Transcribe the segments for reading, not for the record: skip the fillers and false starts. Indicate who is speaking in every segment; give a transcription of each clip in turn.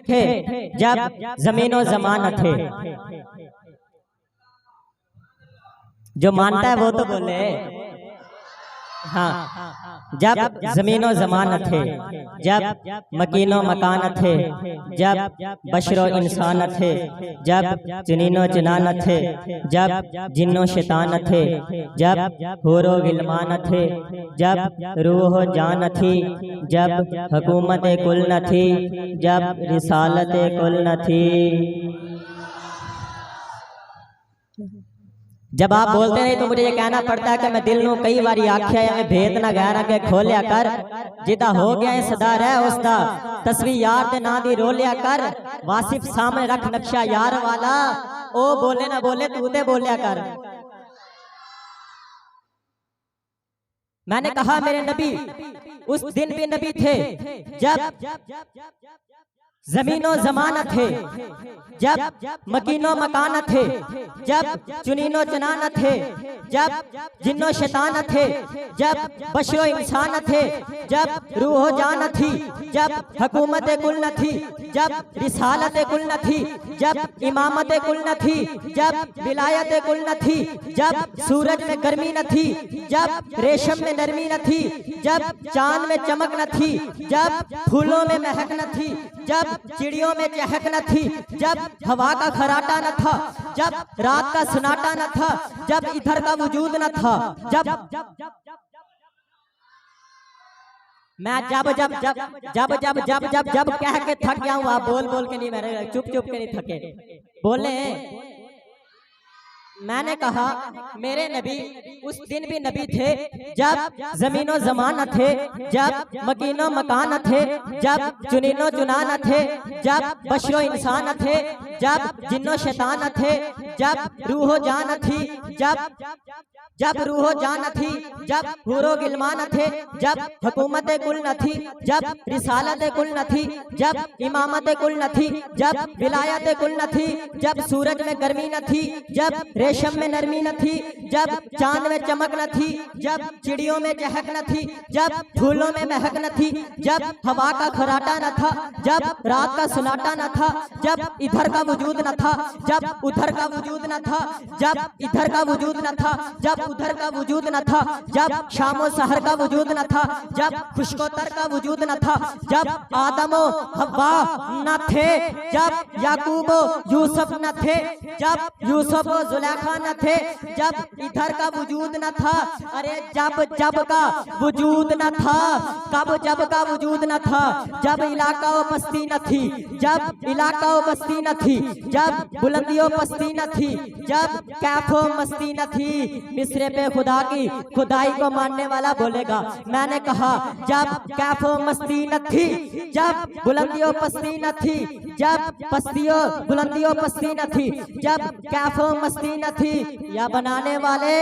Speaker 1: थे जब जमीनो जमान न थे। जो मानता है वो तो बोले। हाँ, जब जमीनो जमान थे, जब मकीनो मकान थे, जब बशरो इंसान थे, जब चुनीनो चुनान थे, जब जिन्नो शैतान थे, जब हूरो गिलमान थे, जब रूह जान थी, जब हुकूमत कुल न थी, जब रिसालत कुल न थी। जब आप बोलते नहीं तो मुझे ये कहना पड़ता है कि मैं दिल नू कई बारी आख्या या मैं भेद ना गैर के खोलिया कर, जिदा हो गया है सदा रह उसदा, तस्वीर यार दे ना दी रोलिया कर, वासिफ सामने रख नक्शा यार वाला, ओ बोले ना बोले तू ते बोलिया कर। मैंने कहा मेरे नबी उस दिन भी नबी थे जब जमीनो जमान थे, जब मकीनो मकान थे, जब चुनीनो चुनान थे, जब जिन्नो शैतान थे, जब बशरो इंसान थे, जब रूह जान थी, जब हुकूमत कुल न थी, जब रिसालत कुल न थी, जब इमामत कुल न थी, जब विलायत कुल न थी, जब सूरज में गर्मी न थी, जब रेशम में नरमी न थी, जब चांद में चमक न थी, जब फूलों में महक न थी, जब चिड़ियों में चहक न थी, जब हवा का खराटा न था, जब रात का सन्नाटा न था, जब इधर का वजूद न था, जब मैं जब जब जब जब जब जब जब जब कह के थक गया हूँ। आप बोल बोल के नहीं, मेरे चुप चुप के नहीं थके, बोले। मैंने कहा मेरे नबी उस दिन भी नबी थे जब जमीनो जमान थे, जब मकीनो मकान थे, जब चुनीनो चुनान थे, जब बशरो इंसान थे, जब जिन्नो शैतान थे, जब रूहो जान थी, जब रूहो जान थी, जब हूरो गिलमान थे, जब हुकूमत कुल न थी, जब रिसालत कुल न थी, जब इमामत कुल न थी, जब विलायत कुल न थी, जब सूरज में गर्मी न थी, जब रेशम में नरमी न थी, जब चांद में चमक न थी, जब चिड़ियों में चहक न थी, जब फूलों में महक न थी, जब हवा का खराटा न था, जब रात का सन्नाटा न था, जब इधर का वजूद न था, जब उधर का वजूद न था, जब इधर का वजूद न था, जब उधर का वजूद न था, जब शामो सहर का वजूद न था, जब खुशकोतर का वजूद न था, जब आदमो हव्वा न थे, जब याकूबो यूसुफ न थे, जब यूसुफ जुलेखा न थे, जब इधर का वजूद न था। अरे जब जब का वजूद न था, कब जब का वजूद न था, जब इलाका व बस्ती न थी, जब इलाका व बस्ती न थी, जब बुलंदियों पस्ती न थी, जब कैफो मस्ती न थी। मिस्र पे खुदा की खुदाई को मानने वाला बोलेगा। मैंने कहा जब कैफो मस्ती न थी, जब बुलंदियों पस्ती न थी, जब पस्तियों बुलंदियों पस्ती न थी, जब कैफो मस्ती न थी, या बनाने वाले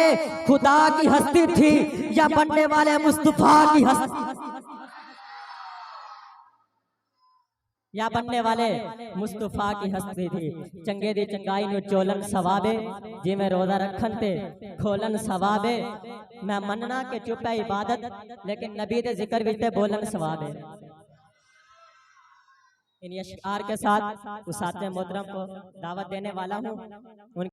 Speaker 1: खुदा की हस्ती थी, या बनने वाले मुस्तफा की हस्ती, या बनने वाले मुस्तफा की हस्ती थी। चंगे दी चंगाई नु चोलन सवाबे, जिमें रोजा रखन ते खोलन सवाबे। मैं मनना के चुप है इबादत, लेकिन नबी दे जिक्र विच ते बोलन सवाबे। इन अशआर के साथ उस्ताद मोहतरम को दावत देने वाला हूँ।